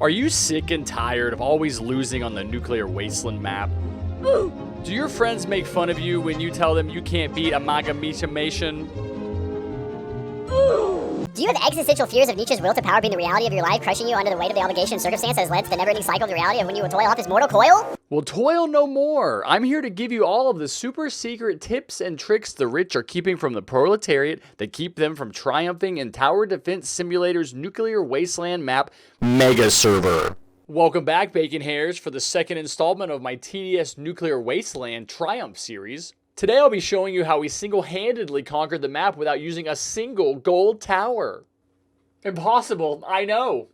Are you sick and tired of always losing on the nuclear wasteland map? Do your friends make fun of you when you tell them you can't beat amalgamation? Do you have existential fears of Nietzsche's will to power being the reality of your life, crushing you under the weight of the obligation and circumstance that has led to the never-ending cycle of the reality of when you will toil off this mortal coil? Well, toil no more. I'm here to give you all of the super secret tips and tricks the rich are keeping from the proletariat that keep them from triumphing in Tower Defense Simulator's nuclear wasteland map mega server. Welcome back, Bacon Hairs, for the second installment of my TDS Nuclear Wasteland Triumph series. Today I'll be showing you how we single-handedly conquered the map without using a single gold tower. Impossible, I know.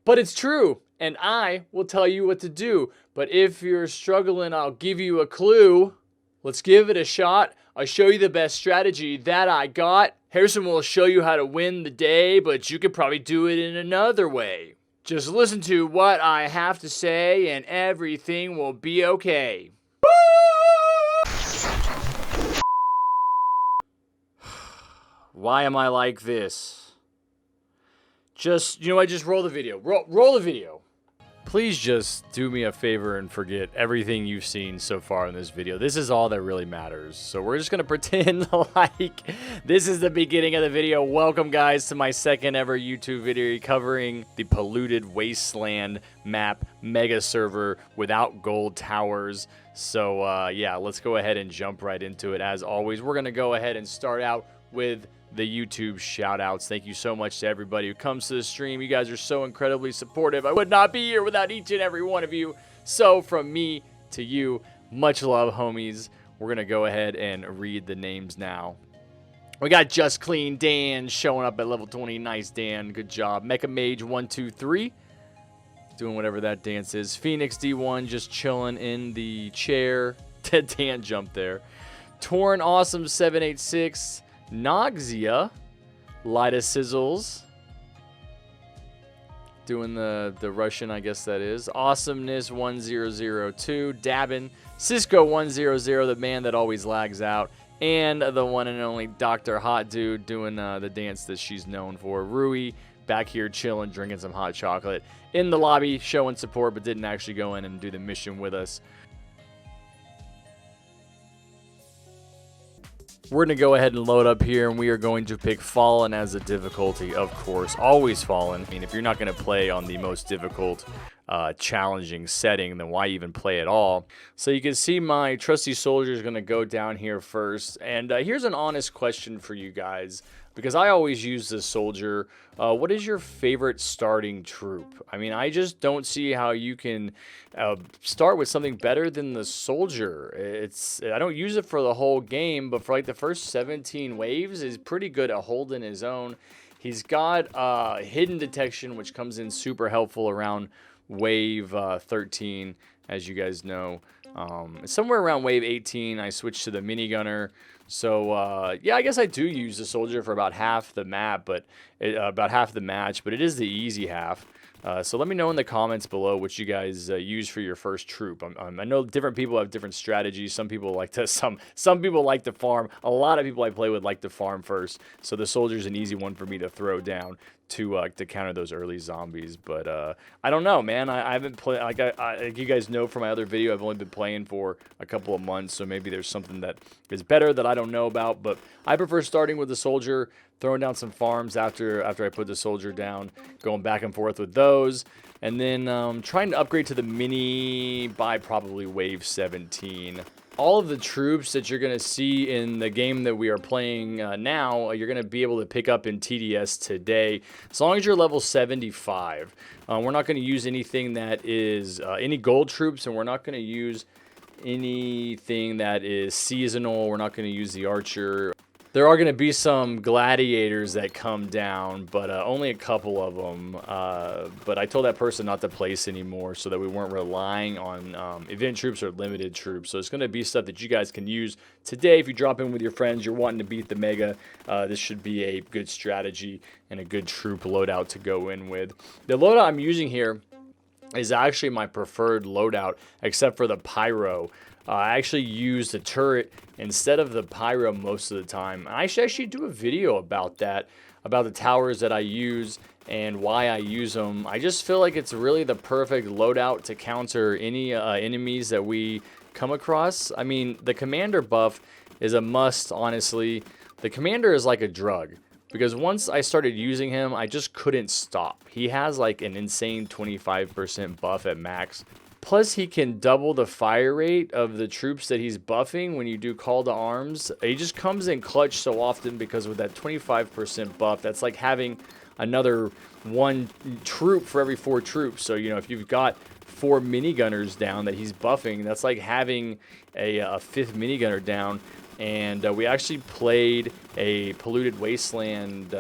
But it's true, and I will tell you what to do. But if you're struggling, I'll give you a clue. Let's give it a shot. I'll show you the best strategy that I got. Harrison will show you how to win the day, but you could probably do it in another way. Just listen to what I have to say and everything will be okay. Why am I like this? Just roll the video. Roll the video. Please just do me a favor and forget everything you've seen so far in this video. This is all that really matters. So we're just going to pretend like this is the beginning of the video. Welcome, guys, to my second ever YouTube video covering the Polluted Wasteland map mega server without gold towers. So, yeah, let's go ahead and jump right into it. As always, we're going to go ahead and start out with the YouTube shout outs. Thank you so much to everybody who comes to the stream. You guys are so incredibly supportive. I would not be here without each and every one of you. So from me to you, much love, homies. We're gonna go ahead and read the names now. We got Just Clean Dan showing up at level 20. Nice, Dan, good job. Mecha Mage 123 doing whatever that dance is. Phoenix D1 just chilling in the chair. Dan jumped there. Torn Awesome 786. Noxia, Lida Sizzles, doing the Russian, I guess that is. Awesomeness 1002, Dabin, Cisco 100, the man that always lags out, and the one and only Dr. Hot Dude doing the dance that she's known for. Rui back here chilling, drinking some hot chocolate in the lobby, showing support, but didn't actually go in and do the mission with us. We're going to go ahead and load up here, and we are going to pick Fallen as a difficulty, of course. Always Fallen. I mean, if you're not going to play on the most difficult, challenging setting, then why even play at all? So you can see my trusty soldier is going to go down here first. And here's an honest question for you guys, because I always use this soldier. What is your favorite starting troop? I mean, I just don't see how you can start with something better than the soldier. I don't use it for the whole game, but for like the first 17 waves is pretty good at holding his own. He's got hidden detection, which comes in super helpful around wave 13, as you guys know. Somewhere around wave 18, I switched to the minigunner. So, yeah, I guess I do use the soldier for about half the map, but about half the match, but it is the easy half. So let me know in the comments below what you guys use for your first troop. I know different people have different strategies. Some people like to some people like to farm. A lot of people I play with like to farm first. So the soldier's an easy one for me to throw down to counter those early zombies. But I don't know, man. I haven't played, like you guys know from my other video, I've only been playing for a couple of months, so maybe there's something that is better that I don't know about. But I prefer starting with the soldier, throwing down some farms after I put the soldier down, going back and forth with those, and then trying to upgrade to the mini by probably wave 17. All of the troops that you're going to see in the game that we are playing now, you're going to be able to pick up in TDS today, as long as you're level 75. We're not going to use anything that is any gold troops, and we're not going to use anything that is seasonal. We're not going to use the archer. There are going to be some gladiators that come down, but only a couple of them. But I told that person not to place anymore so that we weren't relying on event troops or limited troops. So it's going to be stuff that you guys can use today. If you drop in with your friends, you're wanting to beat the Mega, this should be a good strategy and a good troop loadout to go in with. The loadout I'm using here is actually my preferred loadout, except for the pyro. I actually use the turret instead of the pyro most of the time. I should actually do a video about that, about the towers that I use and why I use them. I just feel like it's really the perfect loadout to counter any enemies that we come across. I mean, the commander buff is a must, honestly. The commander is like a drug, because once I started using him, I just couldn't stop. He has like an insane 25% buff at max. Plus, he can double the fire rate of the troops that he's buffing when you do call to arms. He just comes in clutch so often because with that 25% buff, that's like having another 1 troop for every 4 troops. So, you know, if you've got 4 minigunners down that he's buffing, that's like having a 5th minigunner down. And we actually played a Polluted Wasteland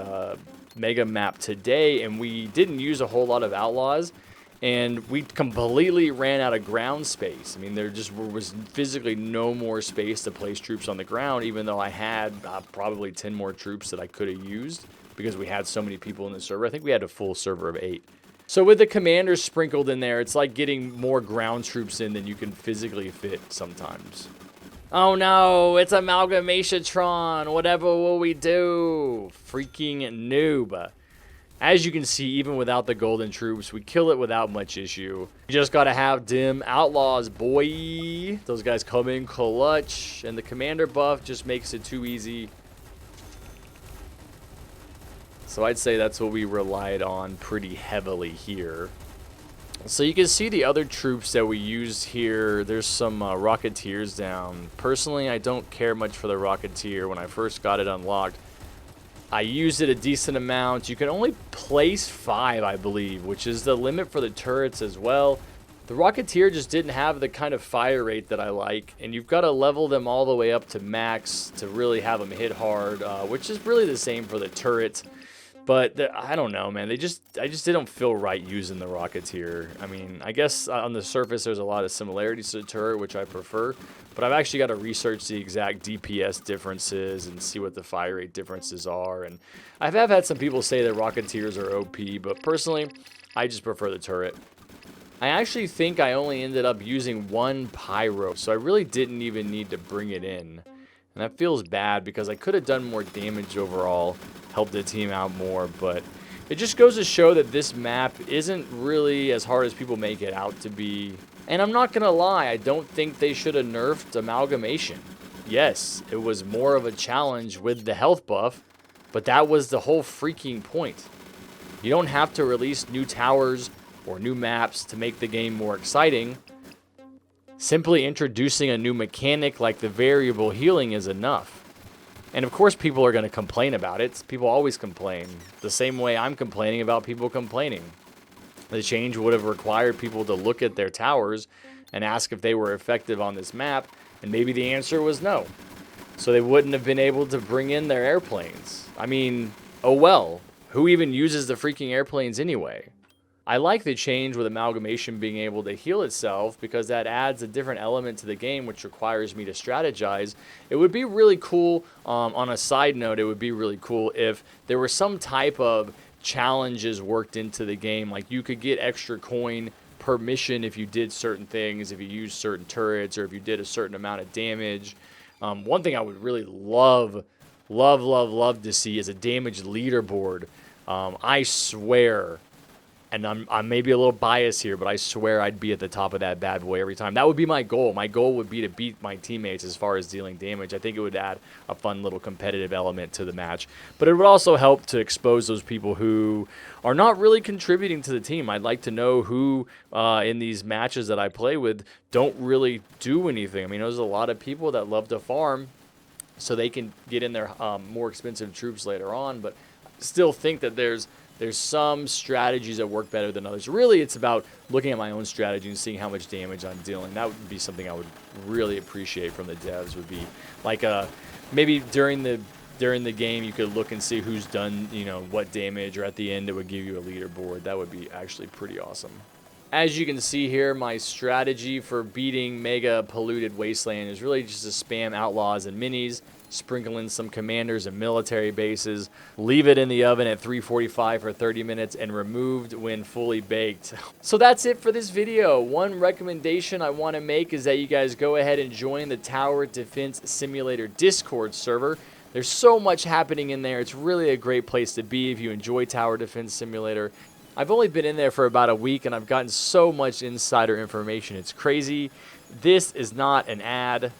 mega map today, and we didn't use a whole lot of outlaws, and we completely ran out of ground space. I mean, there just was physically no more space to place troops on the ground, even though I had probably 10 more troops that I could have used because we had so many people in the server. I think we had a full server of 8. So with the commanders sprinkled in there, it's like getting more ground troops in than you can physically fit sometimes. Oh no, it's Amalgamation-tron. Whatever will we do? Freaking noob. As you can see, even without the golden troops, we kill it without much issue. You just gotta have dim outlaws, boy. Those guys come in clutch, and the commander buff just makes it too easy. So I'd say that's what we relied on pretty heavily here. So you can see the other troops that we used here. There's some Rocketeers down. Personally, I don't care much for the Rocketeer. When I first got it unlocked, I used it a decent amount. You can only place 5, I believe, which is the limit for the turrets as well. The Rocketeer just didn't have the kind of fire rate that I like, and you've got to level them all the way up to max to really have them hit hard, which is really the same for the turret. But I don't know, man. I just didn't feel right using the Rocketeer. I mean, I guess on the surface there's a lot of similarities to the turret, which I prefer. But I've actually got to research the exact DPS differences and see what the fire rate differences are. And I have had some people say that Rocketeers are OP, but personally, I just prefer the turret. I actually think I only ended up using 1 pyro, so I really didn't even need to bring it in. And that feels bad because I could have done more damage overall, helped the team out more, but it just goes to show that this map isn't really as hard as people make it out to be. And I'm not gonna lie, I don't think they should have nerfed Amalgamation. Yes, it was more of a challenge with the health buff, but that was the whole freaking point. You don't have to release new towers or new maps to make the game more exciting. Simply introducing a new mechanic like the variable healing is enough. And of course people are going to complain about it. People always complain. The same way I'm complaining about people complaining. The change would have required people to look at their towers and ask if they were effective on this map, and maybe the answer was no. So they wouldn't have been able to bring in their airplanes. I mean, oh well, who even uses the freaking airplanes anyway? I like the change with Amalgamation being able to heal itself because that adds a different element to the game, which requires me to strategize. It would be really cool, on a side note, it would be really cool if there were some type of challenges worked into the game. Like you could get extra coin per mission if you did certain things, if you used certain turrets, or if you did a certain amount of damage. One thing I would really love to see is a damage leaderboard. I swear, and I'm maybe a little biased here, but I swear I'd be at the top of that bad boy every time. That would be my goal. My goal would be to beat my teammates as far as dealing damage. I think it would add a fun little competitive element to the match. But it would also help to expose those people who are not really contributing to the team. I'd like to know who in these matches that I play with don't really do anything. I mean, there's a lot of people that love to farm so they can get in their more expensive troops later on, but still think that there's some strategies that work better than others. Really, it's about looking at my own strategy and seeing how much damage I'm dealing. That would be something I would really appreciate from the devs. Would be like maybe during the game you could look and see who's done, you know, what damage, or at the end it would give you a leaderboard. That would be actually pretty awesome. As you can see here, my strategy for beating Mega Polluted Wasteland is really just to spam outlaws and minis, sprinkle in some commanders and military bases, leave it in the oven at 345 for 30 minutes, and removed when fully baked. So that's it for this video. One recommendation I want to make is that you guys go ahead and join the Tower Defense Simulator Discord server. There's so much happening in there. It's really a great place to be if you enjoy Tower Defense Simulator. I've only been in there for about a week, and I've gotten so much insider information. It's crazy. This is not an ad.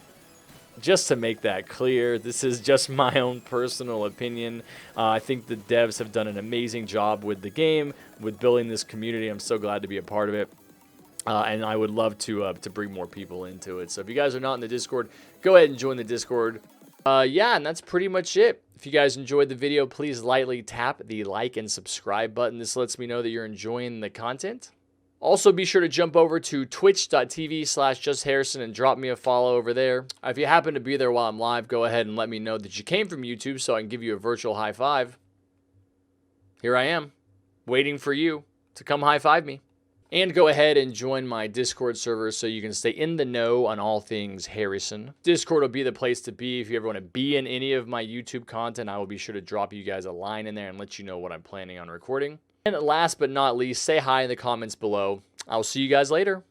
Just to make that clear, this is just my own personal opinion. I think the devs have done an amazing job with the game, with building this community. I'm so glad to be a part of it. And I would love to bring more people into it. So if you guys are not in the Discord, go ahead and join the Discord. Yeah, and that's pretty much it. If you guys enjoyed the video, please lightly tap the like and subscribe button. This lets me know that you're enjoying the content. Also, be sure to jump over to twitch.tv/JustHarrison and drop me a follow over there. If you happen to be there while I'm live, go ahead and let me know that you came from YouTube so I can give you a virtual high five. Here I am, waiting for you to come high five me. And go ahead and join my Discord server so you can stay in the know on all things Harrison. Discord will be the place to be. If you ever want to be in any of my YouTube content, I will be sure to drop you guys a line in there and let you know what I'm planning on recording. And last but not least, say hi in the comments below. I'll see you guys later.